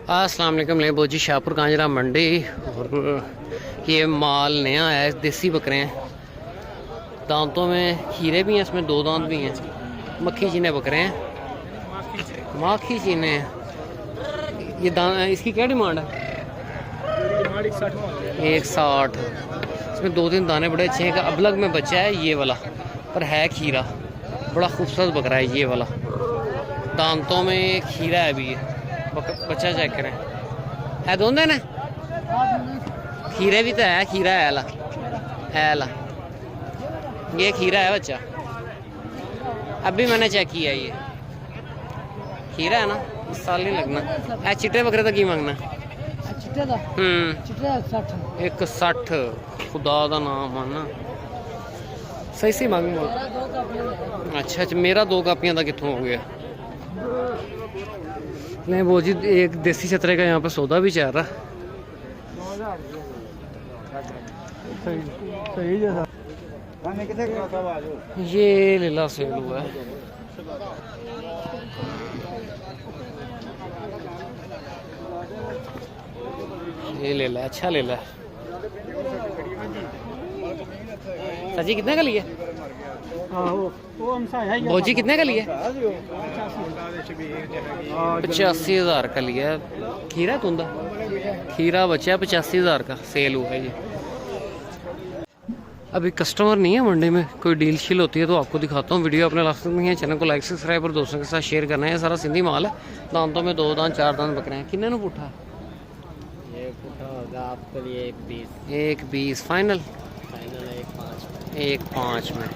अस्सलाम वालेकुम। लेबो जी शाहपुर कांजरा मंडी। और ये माल नया है, देसी बकरे हैं। दांतों में खीरे भी हैं, इसमें दो दांत भी हैं। मक्खी चीने बकरे हैं, माखी चीने हैं। ये इसकी क्या डिमांड है? 160। इसमें दो तीन दाने बड़े अच्छे हैं। एक अबलग में बच्चा है ये वाला, पर है खीरा। बड़ा खूबसूरत बकरा है ये वाला। दांतों में खीरा है अभी। ये बच्चा चेक करें, है दोनों ना खीरे भी तो है। खीरा है ला ये खीरा है बच्चा। अभी मैंने चेक किया, ये खीरा है ना, इस साल नहीं लगना है। चिट्टे बकरे का की मांगना? 160। खुदा का नाम है ना, सही सही मांगूंगा। अच्छा, मेरा 2 कापियाँ का कितों हो गया? नहीं वो जी, एक देसी छतरे का यहाँ पे सौदा भी चल रहा। ये लीला सेल हुआ है। ये ले ला, अच्छा ले ला। सजी कितने का लिए? भौजी कितने का लिए? 85,000 का लिया। खीरा तुंदा खीरा बचा 85,000 का सेल हुआ है ये। अभी कस्टमर नहीं है मंडी में, कोई डील शील होती है तो आपको दिखाता हूँ। वीडियो अपने लास्ट में है, चैनल को लाइक सब्सक्राइब और दोस्तों के साथ शेयर करना है। सारा सिंधी माल है। दांतों में 2 दांत 4 दांत बकरे हैं। कितने ने पुठा? ये पुठा होगा आपके लिए 120। 120 फाइनल? 1.5 में।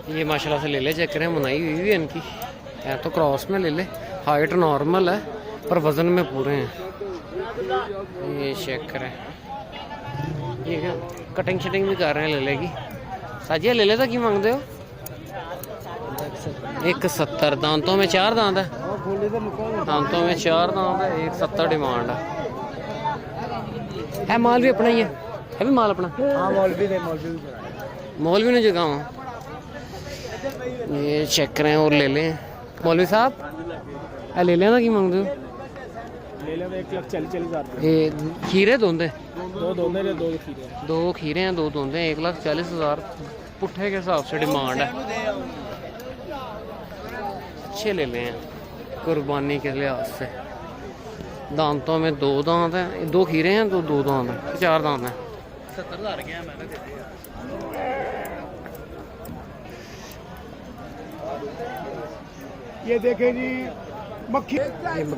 ये माशाल्लाह से ले ले, चेक करें, मुनाई हुई है इनकी है तो क्रॉस में ले ले। हाइट नॉर्मल है पर वज़न में पूरे हैं। ये चेक करें, ये क्या कटिंग शटिंग भी कर रहे हैं। ले लेगी साजिया, ले लेता की मांगते हो? 170। दांतों में 4 दांत है। दांतों में 4 दांत है। 170 डिमांड है। माल भी अपना ही है भी माल अपना? हाँ, मौलवी ने जगह हूँ। ये चेक करें और ले लें। मौलवी साहब ले लें ना, की मांगते हो? ले लें 1,40,000। ये खीरे दोंदे? 2 खीरे हैं, 2 दोंदे। 1,40,000 पुट्ठे के हिसाब से डिमांड है। अच्छे ले लें कुर्बानी के लिहाज से। दांतों में 2 दांत हैं। 2 खीरे हैं, 2 दांत हैं, 4 दांत हैं। 70,000 गया मैंने। ये देखें जी, मक्खी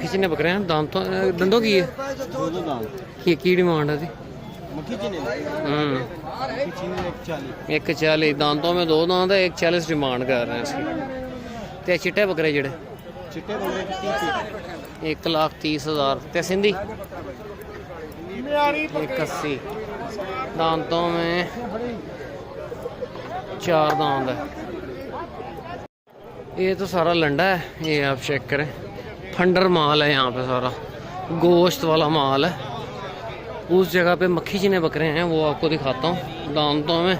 चीने बकरे हैं। दांतों दंदों की है? 2 दांत। की डिमांड है जी? मक्खी चीनी 140। दांतों में 2 दांत है। 140 डिमांड कर रहे हैं इसकी। ते चिट्टे बकरे जड़े? चिट्टे बकरे 30,000। 1,30,000। ते सिंधी 180। दांतों में 4 दांत है। ये तो सारा लंडा है। ये आप चेक करें, फंडर माल है यहाँ पे, सारा गोश्त वाला माल है। उस जगह पे मक्खी चीने बकरे हैं, वो आपको दिखाता हूँ। दांतों में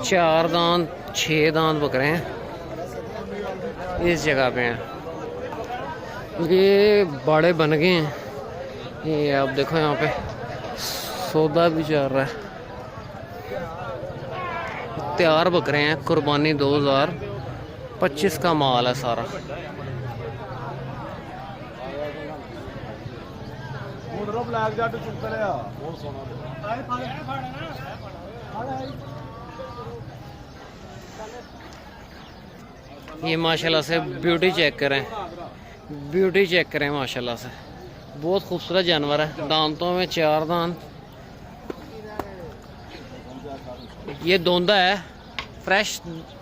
4 दांत 6 दांत बकरे हैं इस जगह पे हैं। ये बाड़े बन गए हैं। ये आप देखो, यहाँ पे सौदा भी चल रहा है। तैयार बकरे हैं। कुर्बानी 2025 का माल है सारा। ये माशाल्लाह से ब्यूटी चेक करें, ब्यूटी चेक करें माशाल्लाह से। बहुत खूबसूरत जानवर है। दांतों में 4 दांत। ये दोंदा है, फ्रेश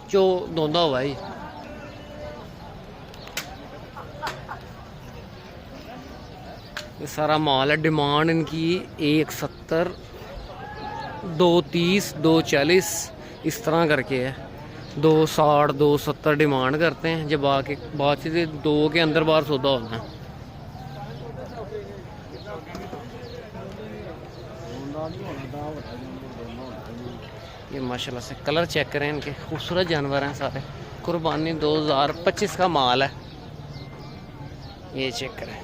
जो दोंदा हुआ है। ये सारा माल है। डिमांड इनकी 170, 230, 240 इस तरह करके है। 260, 270 डिमांड करते हैं। जब आके बातचीत 2 के अंदर बाहर सौदा होना है। ये माशाल्लाह से कलर चेक करें इनके, खूबसूरत जानवर हैं सारे। कुर्बानी 2025 का माल है। ये चेक करें।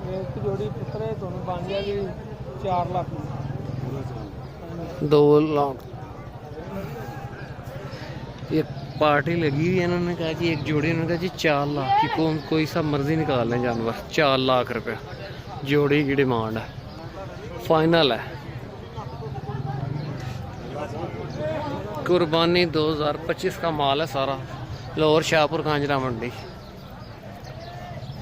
एक जोड़ी पुत्रे दोनों बन गया जी 4 लाख 2 लाख। ये पार्टी लगी हुई है, इन्होंने कहा कि एक जोड़ी, इन्होंने कहा जी 4 लाख की, कोई सा मर्जी निकाल लें जानवर। 4 लाख रुपया जोड़ी की डिमांड है, फाइनल है। कुर्बानी 2025 का माल है सारा, लाहौर शाहपुर कांजरा मंडी।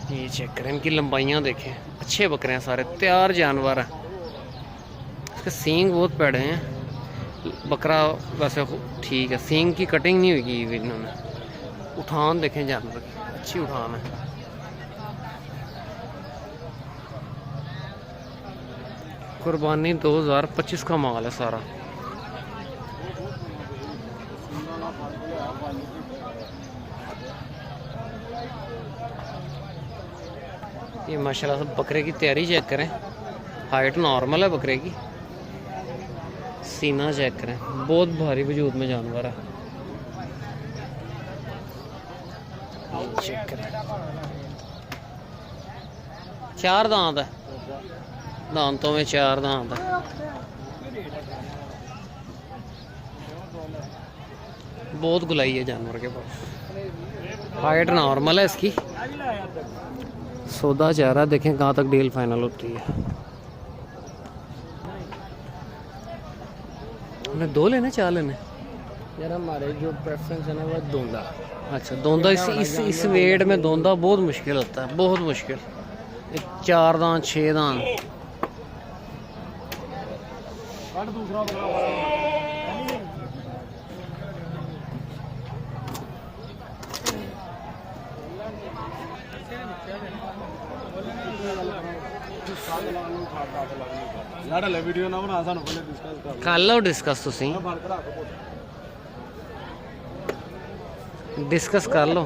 ये चेक करें, इनकी लंबाइयाँ देखें, अच्छे बकरे हैं सारे, तैयार जानवर हैं। इसके सींग बहुत पैड़े हैं, बकरा वैसे ठीक है, सींग की कटिंग नहीं हुई इन्होंने। उठान देखें जानवर की, अच्छी उठान है। कुर्बानी 2025 का माल है सारा। ये माशाल्लाह से बकरे की तैयारी चेक करें, हाइट नॉर्मल है बकरे की। सीना चेक करें, बहुत भारी वजूद में जानवर है। चेक करें, 4 दांत है, दांतों में 4 दांत है। बहुत गुलाई है जानवर के पास, हाइट नॉर्मल है इसकी। सौदा जा रहा है, देखें कहाँ तक डील फाइनल होती है। हमने 2 लेने 4 लेने यार, हमारे जो प्रेफरेंस है ना वो दोंदा। अच्छा, दोंदा इस वेट में दोंदा बहुत मुश्किल होता है, बहुत मुश्किल। 4 दांत 6 दांत। कर लो डिस्कस, तुसी डिस्कस कर लो।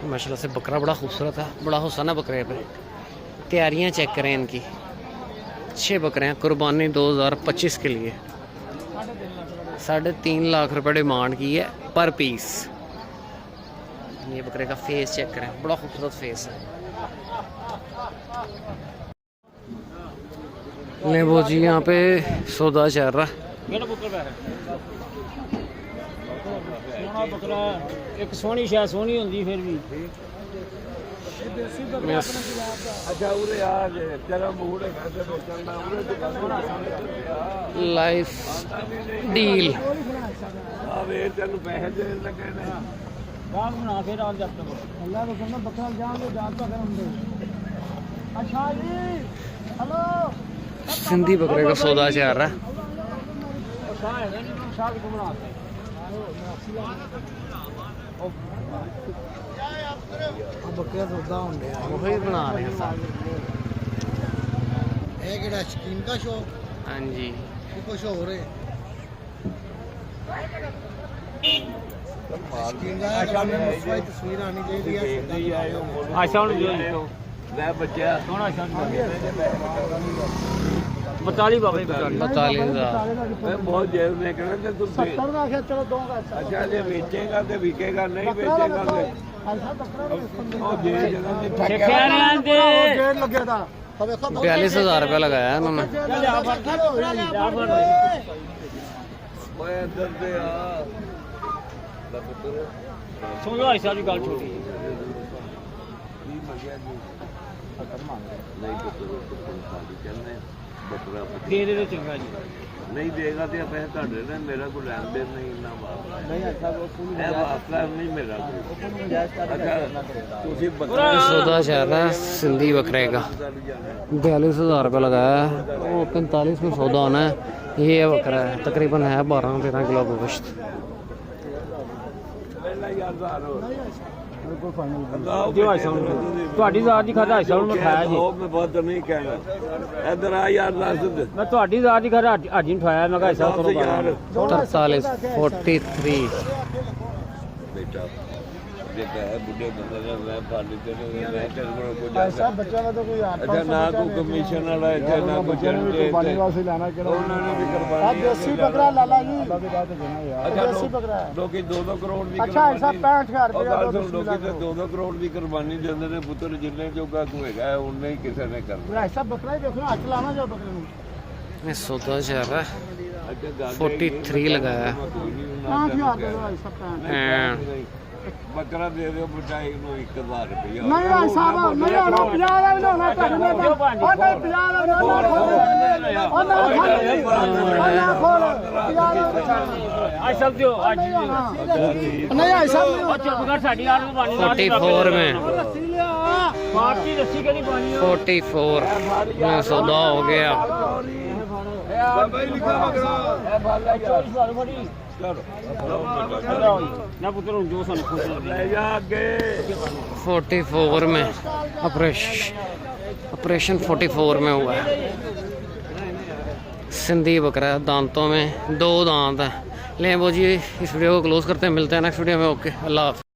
माशाल्लाह से बकरा बड़ा खूबसूरत है, बड़ा हुसन है बकरे पे। तैयारियां चेक करें इनकी, अच्छे बकरे हैं। कुर्बानी 2025 के लिए 3.5 लाख रुपए डिमांड की है पर पीस। ये बकरे का फेस चेक करें, बड़ा खूबसूरत फेस है। ले वो जी, यहाँ पे सौदा चल रहा है। बकरा एक सोहनी शायद सोहनी होंदी फिर भी लाइफ डील बना फिर आ जाता अल्लाह को सुनना बकरा जान जाता अच्छा जी हेलो सिंधी बकरे का सौदा चल रहा है। बकरा सौदा होंगे वही बना रहे हैं साहब। शकीन का शो। हाँ जी, कुछ हो रहे तस्वीर आनी चाहिए। बच्चा सोना 42 बाबा 42,000। बहुत जेब में कहना तुम चलो दूंगा। अच्छा जे बेचेगा तो बिकेगा, नहीं बेचेगा तो लगे था 42,000 रुपया लगाया उन्होंने। सुन लो ऐसा भी गल छोटी दे दे चंगा जी नहीं देगा तो पैसे ਤੁਹਾਡੇ ਨੇ मेरा कोई ਲੈਣ ਦੇਣ नहीं ना नहीं अच्छा वो है वास्ता नहीं मेरा कोई। अच्छा ਤੁਸੀਂ सौदा चल रहा है सिंधी बकरे का, 42,000 रुपया लगाया है। वो 45 में सौदा होना है। ये बकरा है, तकरीबन है 12-13 किलो गोश्त। ਤੁਹਾਡੀ ਜ਼ਾਤ ਦੀ ਖਾਦਾ ਹਾਸ਼ਾ ਨੂੰ ਖਾਇਆ ਜੀ। ਮੈਂ ਬਹੁਤ ਨਹੀਂ ਕਹਿਣਾ ਇਧਰ ਆ ਯਾਰ ਦੱਸ ਦੇ ਮੈਂ ਤੁਹਾਡੀ ਜ਼ਾਤ ਦੀ ਖਾਦਾ ਅੱਜ ਨਹੀਂ ਖਾਇਆ। ਮੈਂ ਕਿਹਾ ਹਾਸ਼ਾ ਕਰੋ 43 43 बेटा जित है बुढ़े बंदे ने मैं पाली तेरे मैं तेरे को कुछ ਐਸਾ ਬੱਚਾ ਦਾ ਤਾਂ ਕੋਈ अच्छा ना कोई कमीशन वाला है ना कोई जनते ਕੁਰਬਾਨੀ ਵਾਸਤੇ ਲੈਣਾ ਕਿਹੜਾ उन्होंने भी ਆ कुर्बानी ਦੇਸੀ ਬੱਕਰਾ ਲਾਲਾ ਜੀ अच्छा देसी बकरा है। लोग 2-2 करोड़ की ਅੱਛਾ ਐਸਾ 65000 ਉਹ ਰੁਪਏ ਗੱਲ ਦਾ ਸੁਣ ਲੋਕੀ ਤੇ 2-2 ਕਰੋੜ ਦੀ ਕੁਰਬਾਨੀ ਦਿੰਦੇ ਨੇ ਪੁੱਤਰ ਜਿੰਨੇ ਜੋਗਾ ਕੋਈ ਹੈਗਾ ਉਹਨੇ ਹੀ ਕਿਸੇ ਨੇ ਕਰਨਾ ਐਸਾ ਬੱਕਰਾ ਹੀ ਦੇਖੋ ਹੱਥ ਲਾਣਾ ਜੋ ਬੱਕਰੇ ਨੂੰ ये सौदा चल रहा है ਅੱਛਾ ਗੱਲ 43 लगाया है। 5000 ਦੇ ਦੋ ਐਸਾ ਪੈਂਟ ਬੱਕਰਾ ਦੇ ਦਿਓ ਬਚਾਈ ਨੂੰ 1000 ਰੁਪਇਆ ਨਹੀਂ ਐਸਾ ਨਹੀਂ ਉਹ 50 ਦਾ ਵੀ ਨਾ ਤੁਹਾਡੇ ਨੇ ਉਹ ਨਹੀਂ 50 ਦਾ ਨਾ ਉਹ ਨਾ ਖੋਲ 50 ਦਾ आज सब दियो आज ਨਹੀਂ ਐਸਾ चुप कर साडी यार में पानी 44 में ਲੱਸੀ ਲਿਆ पार्टी रस्सी के नहीं पानी 44 में सौदा हो गया। ਬਾਬਾ ਜੀ ਲਿਖਾ ਬੱਕਰਾ ना पुत्र जो सन खुश ਲੈ ਜਾ ਅੱਗੇ 44 में ऑपरेशन 44 में हुआ है। सिंधी बकरा है, दांतों में 2 दांत हैं। लें वो जी इस वीडियो को क्लोज करते हैं, मिलते हैं नेक्स्ट वीडियो में। ओके, अल्लाह हाफ़िज़।